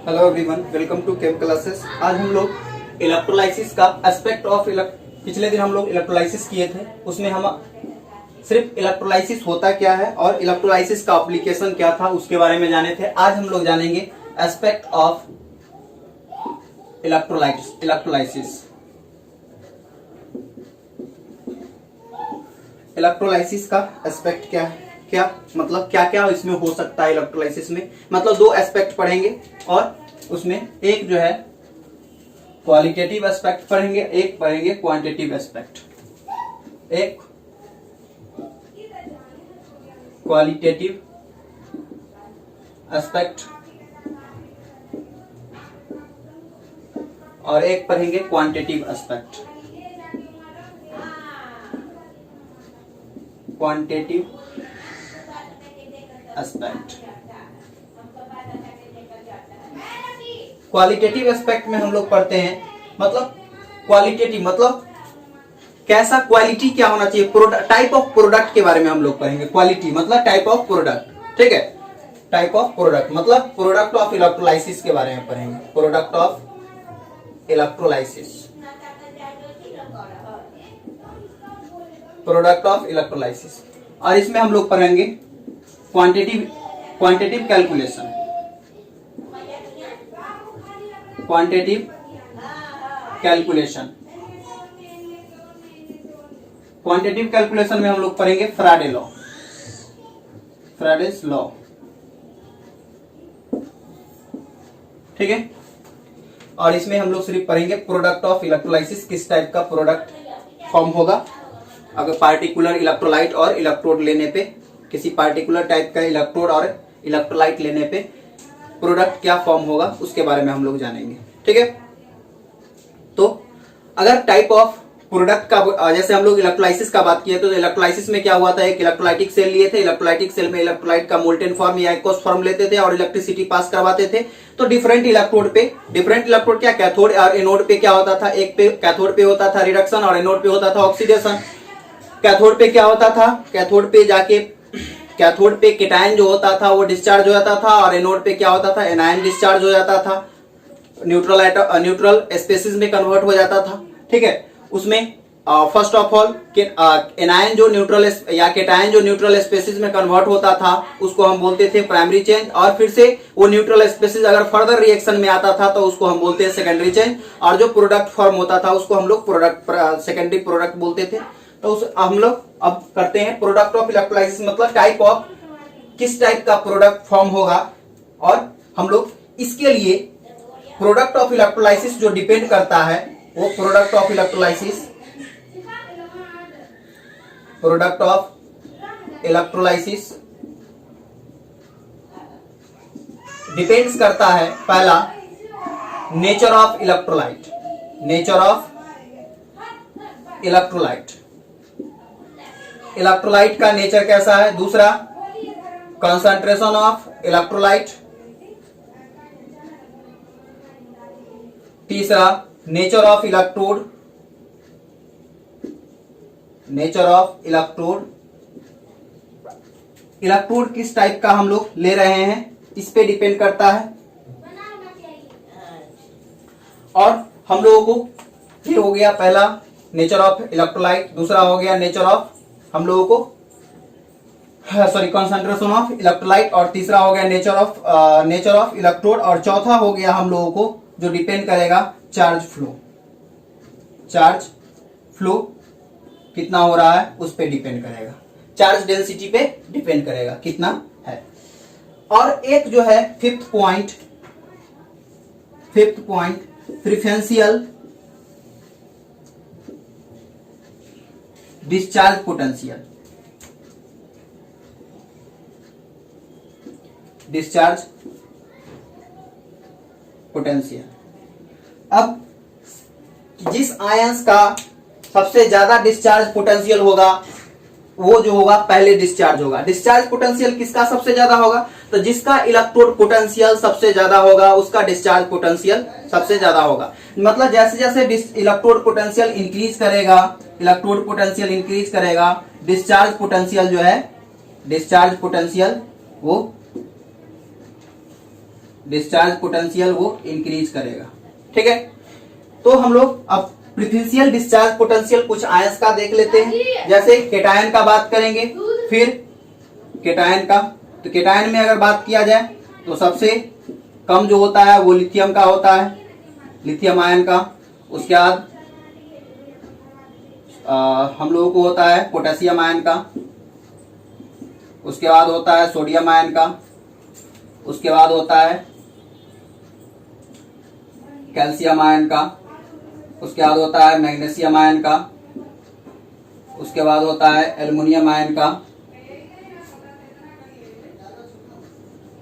Hello everyone, welcome to chem classes. आज हम लोग इलेक्ट्रोलाइसिस का एस्पेक्ट ऑफ पिछले दिन हम लोग इलेक्ट्रोलाइसिस किए थे। उसमें हम सिर्फ इलेक्ट्रोलाइसिस होता क्या है और इलेक्ट्रोलाइसिस का एप्लीकेशन क्या था उसके बारे में जाने थे। आज हम लोग जानेंगे एस्पेक्ट ऑफ इलेक्ट्रोलाइसिस। इलेक्ट्रोलाइसिस का एस्पेक्ट क्या है, क्या मतलब क्या क्या इसमें हो सकता है इलेक्ट्रोलाइसिस में। मतलब दो एस्पेक्ट पढ़ेंगे और उसमें एक जो है क्वालिटेटिव एस्पेक्ट पढ़ेंगे, एक पढ़ेंगे क्वांटिटेटिव एस्पेक्ट। एक क्वालिटेटिव एस्पेक्ट और एक पढ़ेंगे quantitative aspect. Quantitative aspect, qualitative aspect में हम लोग पढ़ते हैं मतलब क्वालिटेटिव मतलब कैसा, क्वालिटी क्या होना चाहिए, टाइप ऑफ प्रोडक्ट के बारे में हम लोग पढ़ेंगे। क्वालिटी मतलब टाइप ऑफ प्रोडक्ट, ठीक है। टाइप ऑफ प्रोडक्ट मतलब प्रोडक्ट ऑफ इलेक्ट्रोलाइसिस के बारे में पढ़ेंगे। Product of electrolysis, product of electrolysis. और इसमें हम लोग पढ़ेंगे quantitative calculation. Quantitative calculation, quantitative calculation में हम लोग पढ़ेंगे फैराडे लॉ, फैराडेज लॉ, ठीक है। और इसमें हम लोग सिर्फ पढ़ेंगे प्रोडक्ट ऑफ इलेक्ट्रोलाइसिस, किस टाइप का प्रोडक्ट फॉर्म होगा अगर पार्टिकुलर इलेक्ट्रोलाइट और इलेक्ट्रोड लेने पे, किसी पार्टिकुलर टाइप का इलेक्ट्रोड और इलेक्ट्रोलाइट लेने पे प्रोडक्ट क्या फॉर्म होगा उसके बारे में हम लोग जानेंगे, ठीक है। तो अगर टाइप ऑफ प्रोडक्ट का, जैसे हम लोग इलेक्ट्रोलाइसिस का बात किया तो इलेक्ट्रोलाइसिस में क्या हुआ था, एक इलेक्ट्रोलाइटिक सेल लिए थे। इलेक्ट्रोलाइटिक सेल में इलेक्ट्रोलाइट का मोल्टेन फॉर्म या एक्वस फॉर्म लेते थे और इलेक्ट्रिसिटी पास करवाते थे। तो डिफरेंट इलेक्ट्रोड क्या कैथोड और एनोड पे क्या होता था, एक पे कैथोड पे होता था रिडक्शन और एनोड पे होता था ऑक्सीडेशन। कैथोड पे क्या होता था, कैथोड पे जाके कैथोड पे केटायन जो होता था वो डिस्चार्ज हो जाता था और एनोड पे क्या होता था, एनायन डिस्चार्ज हो जाता था, न्यूट्रल स्पेसिस में कन्वर्ट हो जाता था, ठीक है। उसमें फर्स्ट ऑफ ऑल एनायन जो न्यूट्रल या केटायन जो न्यूट्रल स्पेसिस में कन्वर्ट होता था उसको हम बोलते थे प्राइमरी चेंज, और फिर से वो न्यूट्रल स्पेसिस अगर फर्दर रिएक्शन में आता था तो उसको हम बोलते हैं सेकेंडरी चेंज, और जो प्रोडक्ट फॉर्म होता था उसको हम लोग सेकेंडरी प्रोडक्ट बोलते थे। तो हम लोग अब करते हैं प्रोडक्ट ऑफ इलेक्ट्रोलाइसिस, मतलब टाइप ऑफ, किस टाइप का प्रोडक्ट फॉर्म होगा। और हम लोग इसके लिए प्रोडक्ट ऑफ इलेक्ट्रोलाइसिस जो डिपेंड करता है वो प्रोडक्ट ऑफ इलेक्ट्रोलाइसिस डिपेंड्स करता है, पहला nature of electrolyte, nature of electrolyte का नेचर कैसा है। दूसरा कंसंट्रेशन ऑफ इलेक्ट्रोलाइट। तीसरा नेचर ऑफ इलेक्ट्रोड, इलेक्ट्रोड किस टाइप का हम लोग ले रहे हैं इस पे डिपेंड करता है। और हम लोगों को ये हो गया पहला नेचर ऑफ इलेक्ट्रोलाइट, दूसरा हो गया नेचर ऑफ हम लोगों को कंसंट्रेशन ऑफ इलेक्ट्रोलाइट, और तीसरा हो गया नेचर ऑफ इलेक्ट्रोड, और चौथा हो गया हम लोगों को जो डिपेंड करेगा चार्ज फ्लो कितना हो रहा है उस पे डिपेंड करेगा, चार्ज डेंसिटी पे डिपेंड करेगा कितना है। और एक जो है fifth point preferential discharge potential. अब जिस आयंस का सबसे ज्यादा डिस्चार्ज पोटेंशियल होगा वो जो होगा पहले डिस्चार्ज होगा। डिस्चार्ज पोटेंशियल किसका सबसे ज्यादा होगा, तो जिसका इलेक्ट्रोड पोटेंशियल सबसे ज्यादा होगा उसका डिस्चार्ज पोटेंशियल सबसे ज्यादा होगा। मतलब जैसे जैसे इलेक्ट्रोड पोटेंशियल इंक्रीज करेगा, डिस्चार्ज पोटेंशियल जो है, डिस्चार्ज पोटेंशियल वो डिस्चार्ज पोटेंशियल वो इंक्रीज करेगा। ठीक है, तो हम लोग अब प्रिफरेंशियल डिस्चार्ज पोटेंशियल कुछ आयंस का देख लेते हैं। जैसे केटायन का बात करेंगे, फिर केटायन का, तो केटायन में अगर बात किया जाए तो सबसे कम जो होता है वो लिथियम का होता है, लिथियम आयन का। उसके बाद हम लोगों को होता है पोटेशियम आयन का। उसके बाद होता है सोडियम आयन का। उसके बाद होता है कैल्शियम आयन का। उसके बाद होता है मैग्नीशियम आयन का। उसके बाद होता है एल्युमिनियम आयन का।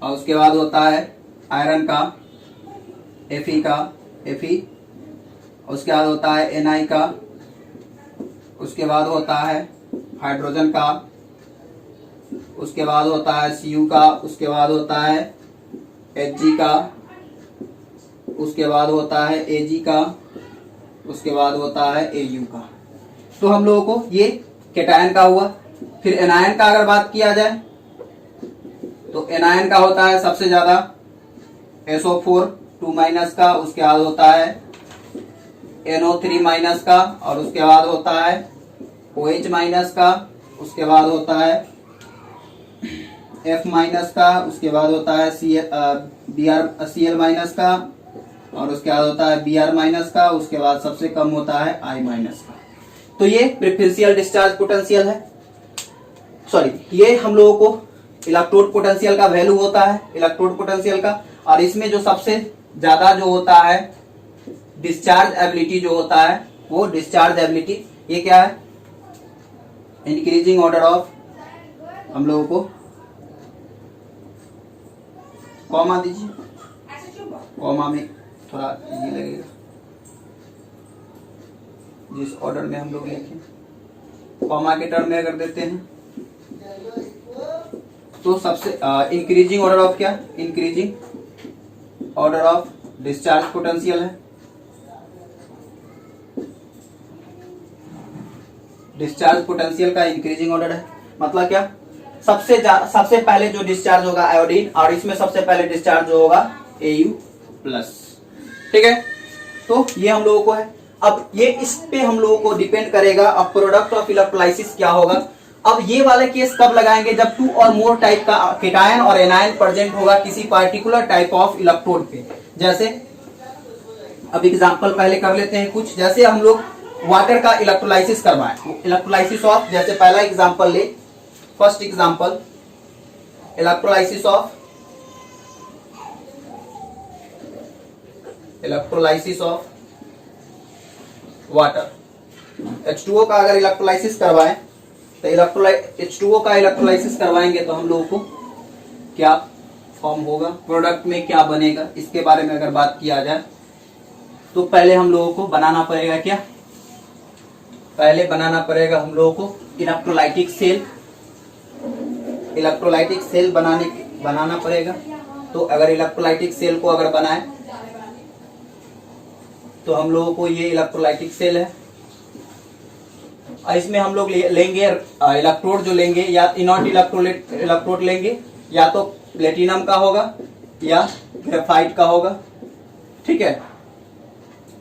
और उसके बाद होता है आयरन का, Fe का, Fe। उसके बाद होता है Na का। उसके बाद होता है हाइड्रोजन का। उसके बाद होता है Cu का। उसके बाद होता है Hg का। उसके बाद होता है Ag का। उसके बाद होता है Au का। तो हम लोगों को ये केटायन का हुआ। फिर एनायन का अगर बात किया जाए तो एनायन का होता है सबसे ज्यादा SO4 2- का। उसके बाद होता है NO3- का। और उसके बाद होता है OH- का। उसके बाद होता है F- का। उसके बाद होता है Cl- का। और उसके बाद होता है Br- का। उसके बाद सबसे कम होता है I- का। तो ये प्रिफरेंशियल डिस्चार्ज पोटेंशियल है। सॉरी, ये हम लोगों को इलेक्ट्रोड पोटेंशियल का वैल्यू होता है, इलेक्ट्रोड पोटेंशियल का। और इसमें जो सबसे ज्यादा जो होता है डिस्चार्ज एबिलिटी जो होता है वो डिस्चार्ज एबिलिटी, ये क्या है, इंक्रीजिंग ऑर्डर ऑफ, हम लोगों को कॉमा दीजिए, कॉमा में थोड़ा ये लगेगा जिस ऑर्डर में हम लोग लिखें। कॉमा के टर्म में अगर देते हैं तो सबसे इंक्रीजिंग ऑर्डर ऑफ क्या, increasing order of discharge potential है। डिस्चार्ज पोटेंशियल का इंक्रीजिंग ऑर्डर है, मतलब क्या, सबसे पहले जो डिस्चार्ज होगा आयोडीन, और इसमें सबसे पहले डिस्चार्ज जो होगा Au+। ठीक है, तो ये हम लोगों को है। अब ये इस पे हम लोगों को डिपेंड करेगा अब प्रोडक्ट ऑफ इलेक्ट्रोलाइसिस क्या होगा। अब ये वाले केस कब लगाएंगे, जब 2 और मोर टाइप का केटायन और एनायन प्रेजेंट होगा किसी पार्टिकुलर टाइप ऑफ इलेक्ट्रोड पे। जैसे अब एग्जांपल पहले कर लेते हैं कुछ, जैसे हम लोग वाटर का इलेक्ट्रोलाइसिस करवाएं, इलेक्ट्रोलाइसिस ऑफ, जैसे पहला एग्जांपल ले, first example electrolysis of water. H2O का अगर इलेक्ट्रोलाइसिस करवाएं तो H2O का इलेक्ट्रोलाइसिस करवाएंगे तो हम लोगों को क्या फॉर्म होगा, प्रोडक्ट में क्या बनेगा, इसके बारे में अगर बात किया जाए तो पहले हम लोगों को बनाना पड़ेगा क्या, पहले बनाना पड़ेगा हम लोगों को इलेक्ट्रोलाइटिक सेल बनाना पड़ेगा। तो अगर इलेक्ट्रोलाइटिक सेल को अगर बनाए तो हम लोगों को ये इलेक्ट्रोलाइटिक सेल है, और इसमें हम लोग लेंगे इलेक्ट्रोड जो लेंगे, या इनॉट इलेक्ट्रोड लेंगे, या तो प्लेटिनम का होगा या ग्रेफाइट का होगा। ठीक है,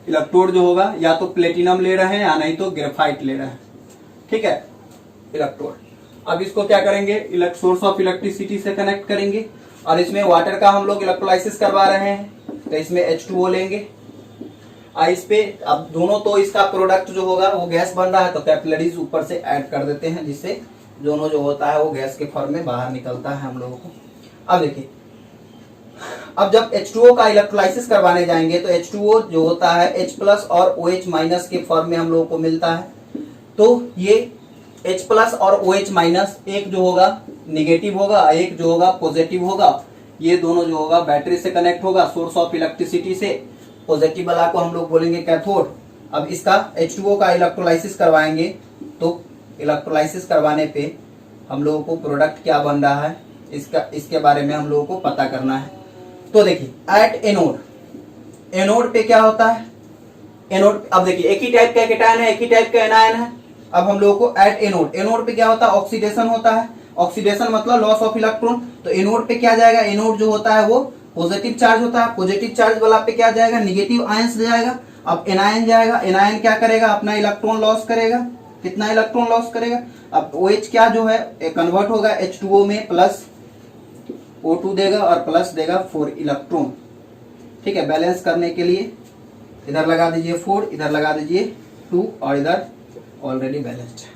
इलेक्ट्रोड जो होगा या तो प्लेटिनम ले रहे हैं या नहीं तो ग्रेफाइट ले रहे हैं। ठीक है, इलेक्ट्रोड। अब इसको क्या करेंगे, सोर्स ऑफ इलेक्ट्रिसिटी से कनेक्ट करेंगे, और इसमें वाटर का हम लोग इलेक्ट्रोलाइसिस करवा रहे हैं तो इसमें H2O लेंगे। इस पे अब दोनों, तो इसका प्रोडक्ट जो होगा वो गैस बन रहा है तो कैपिलरीज ऊपर से ऐड कर देते हैं, जिससे दोनों जो होता है वो गैस के फॉर्म में बाहर निकलता है हम लोगों को। अब देखिए, अब जब H2O का इलेक्ट्रोलाइसिस करवाने जाएंगे तो H2O जो होता है H+ और OH- के फॉर्म में हम लोगों को मिलता है। तो ये H+ और OH- एक जो होगा निगेटिव होगा, एक जो होगा पॉजिटिव होगा। ये दोनों जो होगा बैटरी से कनेक्ट होगा सोर्स ऑफ इलेक्ट्रिसिटी से। पॉजिटिव वाला को हम लोग बोलेंगे कैथोड। अब इसका H2O का इलेक्ट्रोलाइसिस करवाएंगे तो इलेक्ट्रोलाइसिस करवाने पे हम लोगों को प्रोडक्ट क्या बन रहा है इसके बारे में हम लोगों को पता करना है। तो देखिए, एट एनोड पे क्या होता है, एनोड, अब देखिए एक ही टाइप का केटायन है, एक ही टाइप का एनायन है। अब हम लोगों को एट एनोड पे क्या होता है, ऑक्सीडेशन होता है। ऑक्सीडेशन मतलब लॉस ऑफ इलेक्ट्रॉन। तो एनोड पे क्या जाएगा, एनोड जो होता है वो पॉजिटिव चार्ज होता है, पॉजिटिव चार्ज वाला पे क्या जाएगा, निगेटिव आयंस जाएगा। अब एनायन जाएगा, एनायन क्या करेगा, अपना इलेक्ट्रॉन लॉस करेगा। कितना इलेक्ट्रॉन लॉस करेगा, अब OH क्या जो है कन्वर्ट होगा H2O में, प्लस O2 देगा और प्लस देगा 4 इलेक्ट्रॉन। ठीक है, बैलेंस करने के लिए इधर लगा दीजिए 4, इधर लगा दीजिए 2 और इधर ऑलरेडी बैलेंस्ड है।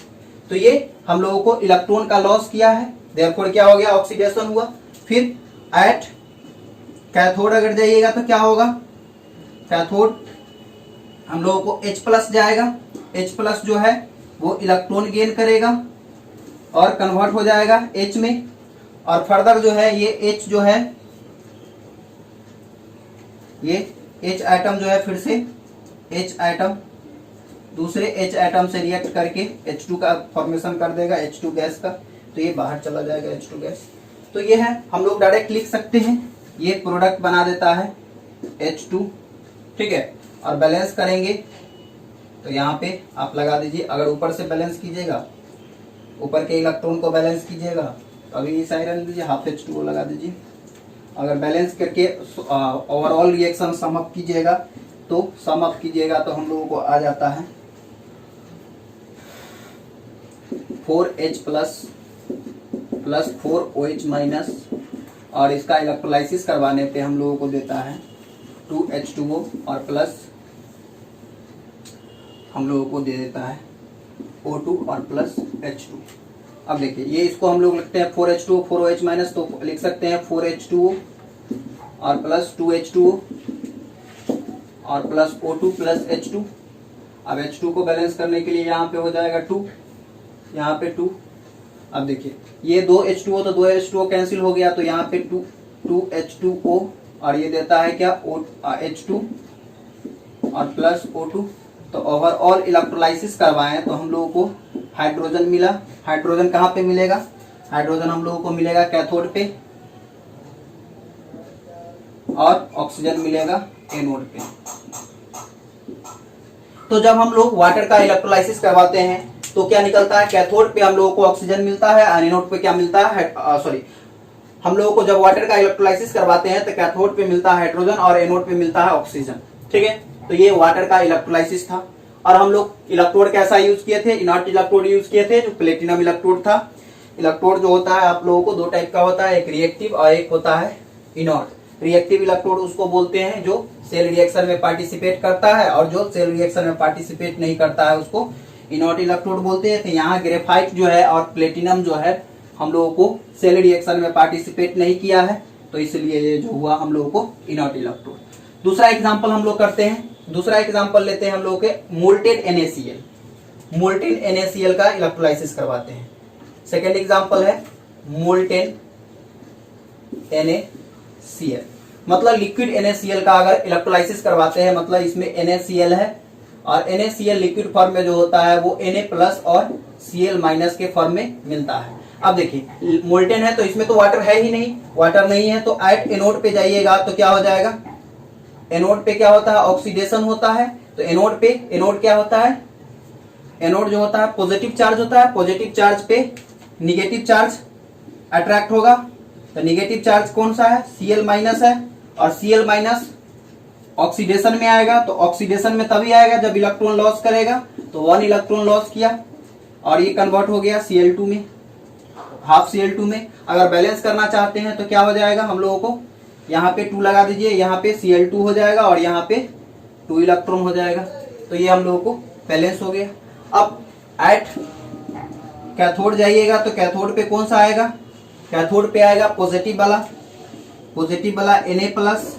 तो ये हम लोगों को इलेक्ट्रॉन का लॉस किया है, देयरफॉर क्या हो गया, ऑक्सीडेशन हुआ। फिर एट कैथोड अगर जाइएगा तो क्या होगा, कैथोड हम लोगों को H प्लस जाएगा, H प्लस जो है वो इलेक्ट्रॉन गेन करेगा और कन्वर्ट हो जाएगा H में। और फर्दर जो है ये H जो है, ये H एटम जो है फिर से H एटम दूसरे H एटम से रिएक्ट करके H2 का फॉर्मेशन कर देगा, H2 गैस का। तो ये बाहर चला जाएगा H2 गैस। तो ये है, हम लोग डायरेक्ट लिख सकते हैं, ये प्रोडक्ट बना देता है H2। ठीक है, और बैलेंस करेंगे तो यहाँ पे आप लगा दीजिए, अगर ऊपर से बैलेंस कीजिएगा, ऊपर के इलेक्ट्रॉन को बैलेंस कीजिएगा तो अभी इस आयरन दीजिए, हाफ H2O लगा दीजिए। अगर बैलेंस करके ओवरऑल रिएक्शन सम अप कीजिएगा तो हम लोगों को आ जाता है 4H प्लस 4OH माइनस, और इसका इलेक्ट्रोलाइसिस करवाने पे हम लोगों को देता है 2H2O और प्लस हम लोगों को दे देता है O2 और प्लस H2। अब देखिए, ये इसको हम लोग लिखते हैं 4H2O 4OH माइनस, तो लिख सकते हैं 4H2O और प्लस 2H2O और प्लस O2 प्लस H2। अब H2 को बैलेंस करने के लिए यहाँ पे हो जाएगा 2, यहाँ पे 2। अब देखिए, ये 2H2O तो 2H2O कैंसिल हो गया, तो यहाँ पे 2H2O और ये देता है क्या, H2 और प्लस O2। तो ओवरऑल इलेक्ट्रोलाइसिस करवाएं तो हम लोगों को हाइड्रोजन मिला। हाइड्रोजन कहाँ पे मिलेगा, हाइड्रोजन हम लोगों को मिलेगा कैथोड पे और ऑक्सीजन मिलेगा एनोड पे। तो जब हम लोग वाटर का इलेक्ट्रोलाइसिस करवाते हैं तो क्या निकलता है, कैथोड पे हम लोगों को ऑक्सीजन मिलता है और एनोड पे क्या मिलता है, हम लोगों को जब वाटर का इलेक्ट्रोलाइसिस करवाते हैं तो कैथोड पे मिलता है हाइड्रोजन और एनोड पे मिलता है ऑक्सीजन। ठीक है, तो ये वाटर का इलेक्ट्रोलाइसिस था। और हम लोग इलेक्ट्रोड कैसा यूज किए थे, इनर्ट इलेक्ट्रोड यूज किए थे, जो प्लेटिनम इलेक्ट्रोड था। इलेक्ट्रोड जो होता है आप लोगों को दो टाइप का होता है, एक रिएक्टिव और एक होता है इनर्ट। रिएक्टिव इलेक्ट्रोड उसको बोलते हैं जो सेल रिएक्शन में पार्टिसिपेट करता है, और जो सेल रिएक्शन में पार्टिसिपेट नहीं करता है उसको इनर्ट इलेक्ट्रोड बोलते हैं। तो यहाँ ग्रेफाइट जो है और प्लेटिनम जो है हम लोगों को सेल रिएक्शन में पार्टिसिपेट नहीं किया है, तो इसलिए ये जो हुआ हम लोगों को इनर्ट इलेक्ट्रोड। दूसरा एग्जांपल हम लोग करते हैं, दूसरा एग्जांपल लेते हैं हम लोग के मोल्टेड NaCl। मोल्टेन NaCl का इलेक्ट्रोलाइसिस करवाते हैं। सेकेंड एग्जांपल है मोल्टेन NaCl, मतलब लिक्विड NaCl का अगर इलेक्ट्रोलाइसिस करवाते हैं, मतलब इसमें NaCl है और NaCl लिक्विड फॉर्म में जो होता है वो Na प्लस और Cl माइनस के फॉर्म में मिलता है। अब देखिए, मोल्टेन है तो इसमें तो वाटर है ही नहीं, वाटर नहीं है, तो एट एनोड पे जाइएगा तो क्या हो जाएगा, एनोड पे क्या होता है, ऑक्सीडेशन होता है। तो एनोड पे, एनोड क्या होता है, एनोड जो होता है पॉजिटिव चार्ज होता है, पॉजिटिव चार्ज पे निगेटिव चार्ज अट्रैक्ट होगा। तो निगेटिव चार्ज कौन सा है, Cl माइनस है, और Cl माइनस ऑक्सीडेशन में आएगा। तो ऑक्सीडेशन में तभी आएगा जब इलेक्ट्रॉन लॉस करेगा, तो 1 इलेक्ट्रॉन लॉस किया और ये कन्वर्ट हो गया Cl2 में, हाफ Cl2 में। अगर बैलेंस करना चाहते हैं तो क्या हो जाएगा, हम लोगों को यहाँ पे 2 लगा दीजिए, यहाँ पे Cl2 हो जाएगा और यहाँ पे 2 इलेक्ट्रॉन हो जाएगा। तो ये हम लोगों को बैलेंस हो गया। अब एट कैथोड जाइएगा तो कैथोड पे कौन सा आएगा, कैथोड पे आएगा पॉजिटिव वाला Na प्लस,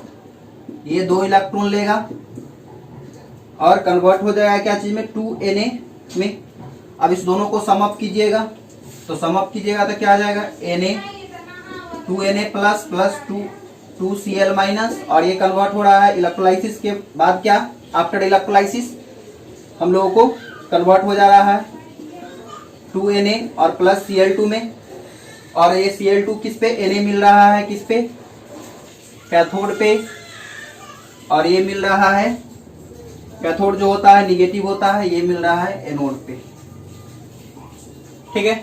ये 2 इलेक्ट्रॉन लेगा और कन्वर्ट हो जाएगा क्या चीज में, 2Na में। अब इस दोनों को सम अप कीजिएगा, तो सम अप कीजिएगा तो क्या आ जाएगा, Na 2Na plus plus 2Cl minus, और ये कन्वर्ट हो रहा है इलेक्ट्रोलाइसिस के बाद क्या, आफ्टर इलेक्ट्रोलाइसिस हम लोगों को कन्वर्ट हो जा रहा है 2Na और प्लस Cl2 में। और ये Cl2 किस पे, Na मिल रहा है किस पे, कैथोड पे, और ये मिल रहा है, कैथोड जो होता है निगेटिव होता है, ये मिल रहा है एनोड पे। ठीक है,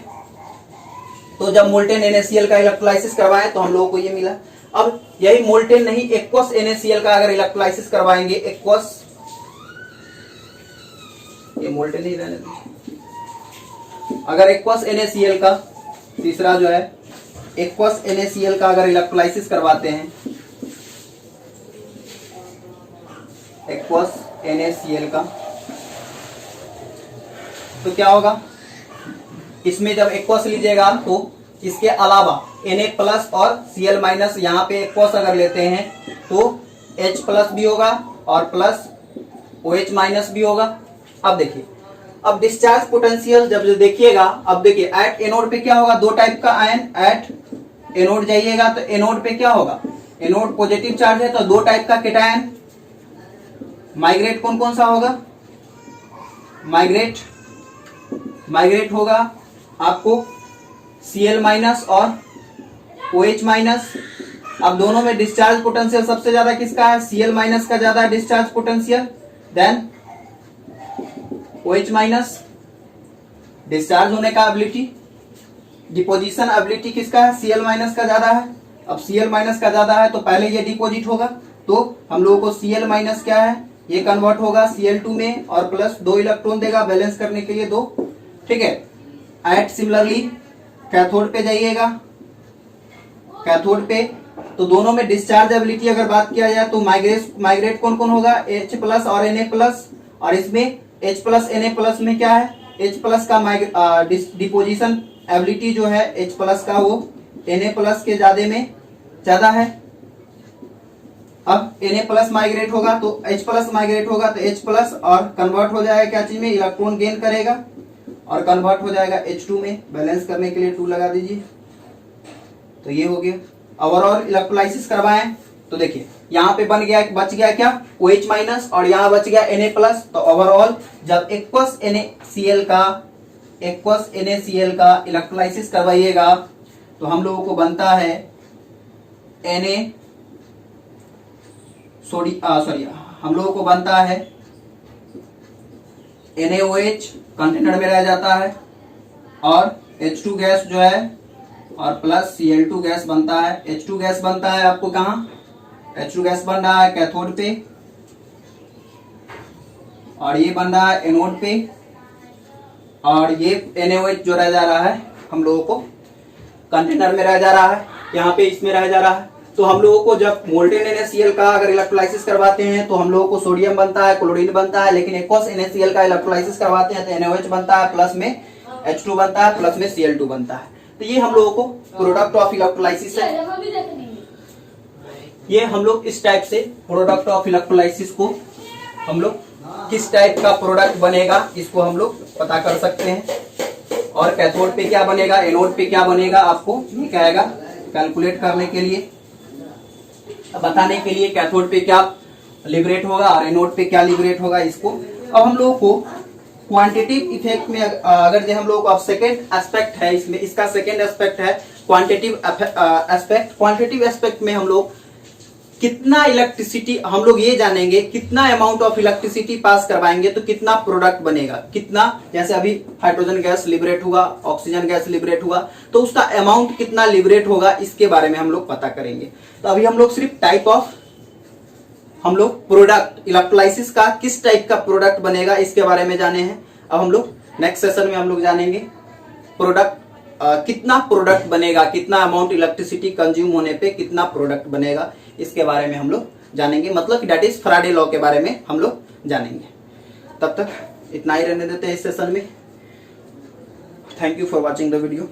तो जब मोल्टेन NaCl का इलेक्ट्रोलाइसिस करवाएं तो हम लोगों को ये मिला। अब यही मोल्टेन नहीं, एक्वस NaCl का अगर इलेक्ट्रोलाइसिस करवाएंगे, एक्वस, ये मोल्टेन नहीं रहने दो, अगर एक्वस NaCl का, तीसरा जो है एक्वस NaCl का अगर इलेक्ट्रोलाइसिस करवाते हैं, एक्वस NaCl का, तो क्या होगा, इसमें जब एक्वस लीजिएगा तो इसके अलावा Na प्लस और Cl माइनस, यहाँ पे एक्वस अगर लेते हैं तो H प्लस भी होगा और प्लस OH माइनस भी होगा। अब देखिए, अब डिस्चार्ज पोटेंशियल जब जो देखिएगा, अब देखिए एट एनोड पे क्या होगा, दो टाइप का आयन एट एनोड जाइएगा तो एनोड पे क्या होगा, एनोड पॉजिटिव चार्ज है तो दो टाइप का केटायन माइग्रेट, कौन कौन सा होगा, माइग्रेट होगा आपको Cl माइनस और OH माइनस। अब दोनों में डिस्चार्ज पोटेंशियल सबसे ज्यादा किसका है, Cl माइनस का ज्यादा discharge potential, then OH minus. Discharge होने का एबिलिटी, डिपोजिशन एबिलिटी किसका है, Cl माइनस का ज्यादा है। अब Cl माइनस का ज्यादा है तो पहले ये डिपोजिट होगा, तो हम लोगों को Cl माइनस क्या है, ये कन्वर्ट होगा Cl2 में और प्लस 2 इलेक्ट्रॉन देगा बैलेंस करने के लिए 2, ठीक है। एट सिमिलरली कैथोड पे जाइएगा, कैथोड पे तो दोनों में डिस्चार्ज एबिलिटी अगर बात किया जाए तो माइग्रेट कौन कौन होगा, H प्लस और Na प्लस, और इसमें H प्लस Na प्लस में क्या है, H प्लस का डिपोजिशन एबिलिटी जो है H प्लस का वो Na प्लस के ज्यादा है। अब Na प्लस माइग्रेट होगा तो H प्लस माइग्रेट होगा तो H प्लस और कन्वर्ट हो जाएगा क्या चीज में, इलेक्ट्रॉन गेन करेगा और कन्वर्ट हो जाएगा H2 में, बैलेंस करने के लिए 2 लगा दीजिए। तो ये हो गया। ओवरऑल इलेक्ट्रोलाइसिस करवाएं तो देखिए यहाँ पे बच गया क्या, OH माइनस और यहाँ बच गया Na प्लस। तो ओवरऑल जब एक्वस NaCl का इलेक्ट्रोलाइसिस करवाइएगा तो हम लोगों को बनता है हम लोगों को बनता है NaOH कंटेनर में रह जाता है और H2 गैस जो है और प्लस Cl2 गैस बनता है। H2 गैस बनता है आपको कहाँ, H2 गैस बन रहा है कैथोड पे और ये बन रहा है एनोड पे, और ये NaOH जो रह जा रहा है हम लोगों को कंटेनर में रह जा रहा है, यहाँ पे इसमें रह जा रहा है। तो हम लोगों को जब मोल्टेन NaCl का अगर इलेक्ट्रोलाइसिस करवाते हैं तो हम लोगों को सोडियम बनता है, क्लोरीन बनता है, लेकिन एक्वस NaCl का इलेक्ट्रोलाइसिस करवाते हैं तो NaOH बनता है, प्लस में H2 बनता है, प्लस में Cl2 बनता है। तो ये हम लोगों को प्रोडक्ट ऑफ इलेक्ट्रोलाइसिस है। ये हम लोग इस टाइप से प्रोडक्ट ऑफ इलेक्ट्रोलाइसिस को हम लोग किस टाइप का प्रोडक्ट बनेगा इसको हम लोग पता कर सकते हैं, और कैथोड पे क्या बनेगा, एनोड पे क्या बनेगा, आपको ये कहेगा कैलकुलेट करने के लिए, बताने के लिए कैथोड पे क्या लिबरेट होगा और एनोड पे क्या लिबरेट होगा इसको। अब हम लोगों को क्वांटिटिव इफेक्ट में अगर जो हम लोग अब सेकेंड एस्पेक्ट है इसमें, इसका सेकेंड एस्पेक्ट है क्वांटिटिव एस्पेक्ट। क्वांटिटिव एस्पेक्ट में हम लोग कितना इलेक्ट्रिसिटी, हम लोग ये जानेंगे कितना अमाउंट ऑफ इलेक्ट्रिसिटी पास करवाएंगे तो कितना प्रोडक्ट बनेगा, कितना, जैसे अभी हाइड्रोजन गैस लिबरेट हुआ, ऑक्सीजन गैस लिबरेट हुआ, तो उसका अमाउंट कितना लिबरेट होगा इसके बारे में हम लोग पता करेंगे। तो अभी हम लोग सिर्फ टाइप ऑफ, हम लोग प्रोडक्ट इलेक्ट्रोलाइसिस का किस टाइप का प्रोडक्ट बनेगा इसके बारे में जाने हैं। अब हम लोग नेक्स्ट सेशन में हम लोग जानेंगे प्रोडक्ट कितना प्रोडक्ट बनेगा, कितना अमाउंट इलेक्ट्रिसिटी कंज्यूम होने पे कितना प्रोडक्ट बनेगा इसके बारे में हम लोग जानेंगे, मतलब कि दैट इज फैराडे लॉ के बारे में हम लोग जानेंगे। तब तक इतना ही रहने देते हैं इस सेशन में। Thank you for watching the video.